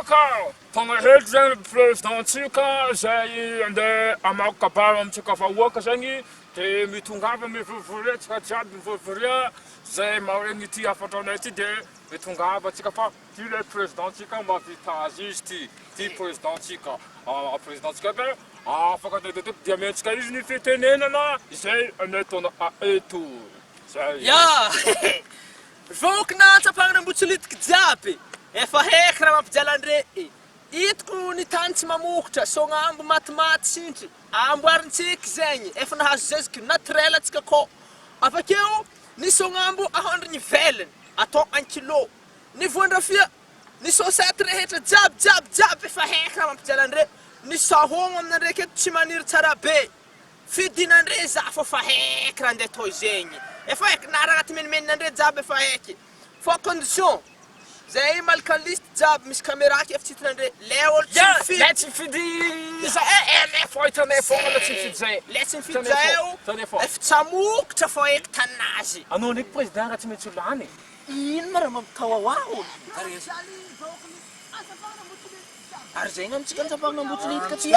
ka tonga helt zany presidentsika zay andeha amaoko kabary amintsika vahoaka zany de mitongava mivovoria tsika jiaby mivovoria zay maharegny ty afatranay ty de mitongava tsika fa ty le presidentsika mahavita azy izy ty presidentsika presidentsika be afaka dedeteko dia mentsika izy ny fitenenana zay anetona aeto zay ya vokona tsapagna mbotsolitiky jiaby efa heky raha mampijalandre itako ny tany tsy mamokotra sognambo matimaty sintry amboarintsika zegny efa nahazo zeziky naturel atsika ko avakeo ny sognambo ahondro ny velany atao 1 kilo ny voandrafia ny sosety rehetra jiaby efa heky raha mampijalandre ny sahogno aminandreky eto tsy maniry tsara be fidinandre za fa heky raha andeha atao zegny efa heky nara agnaty menimeninandre jiaby efa heky fa condition zay malaka liste jiaby misy caméra efa tsy hitanandre le olo tsy mifidy le fo hitanay fogna le tsy mifidy zay le tsy mifidy zay efa tsamokotra fo heky tanazy anao ndraiky président raha tsy maintsy olany ino ma raha mampitawa olo ary zegny amitsika nitsapagna ambotolitika ty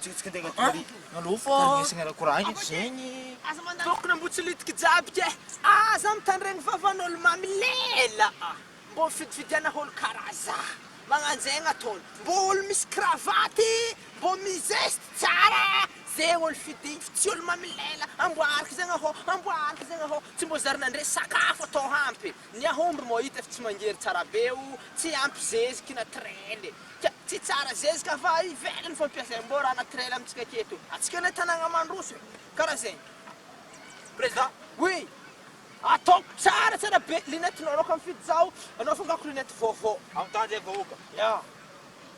Tsika tegna tory. Allo fa isagna korangy zegny. Tokony ambotsolitiky jiaby ke aza mitandregny vavan'olo mamilela mbo fidifidiana olo karaza magnanzegny ataony mbo olo misy kravaty mbo mizeste tsara zegny olo fidigny fa tsy olo mamilela amboariky zegny aho tsy mbo zarinandre sakafo atao hampy ny ahomby mo hita efa tsy mangery tsara be tsy ampy zeziky naturely tsy tsara zezika fa ivelany fampiasay mbo raha naturel amitsika aketo atsika le tanagna mandroso karaha zegny président oui ataoko tsara be linetinao anao ka mifidy zao anao fangako linety vaovao Amtanje vahoaka. Ya.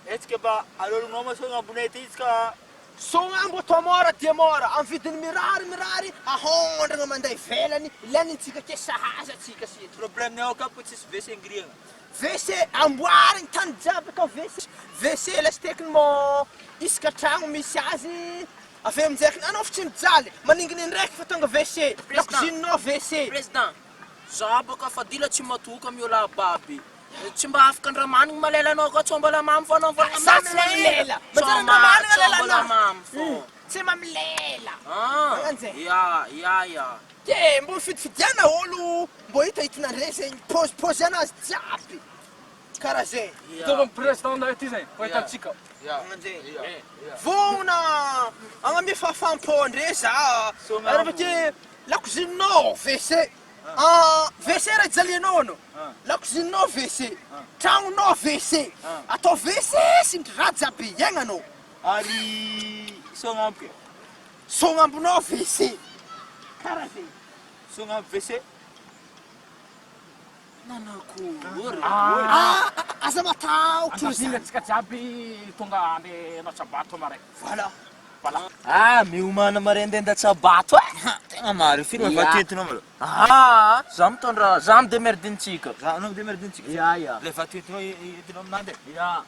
Etsika ba alolonao ma sogna ambonay ty iska sognambo atao mora dia mora amin'ny vidiny mirary ahondragna mandeha ivelany ilanintsika ke sahaza atsika sito problème nao ka po tsisy WC ngiriagna. WC amboarigny tany jiaby ka WC lesy tekiny mo isaka tragno misy azy avy aminjaiky anao fa tsy mijaly maninginy ndraiky fa tonga WC lakozininao WC président za baka fa dila tsy matoka miola baby tsy mba afaka andramanigny malela anao ka tsy mbola mamy fo anao mamilela mbola mamy fo tsy mamilela ya ke mbo fidifidiana olo mbo hitahitanandre zegny pose anazy jiaby karaha zegny tova président na ty zay fa hitantsika vona agnamia fafampo-ndre za ary avake lakozininao WC WC raha jalianao no lakozininao WC tragnonao WC atao WC sindry raha jiaby iainanao Ari sognambo. sognambonao WC karaha zegny Sognambo WC. aza matahoky antasinga tsika jiaby tonga ande anatsabato mare voilà miomana mare andeha andatsabato Tegna maro film efa tentinao malo. za mitondra za midemerdintsika Za anao demerdintsika. ya Le fa tentinao entinao aminande. ya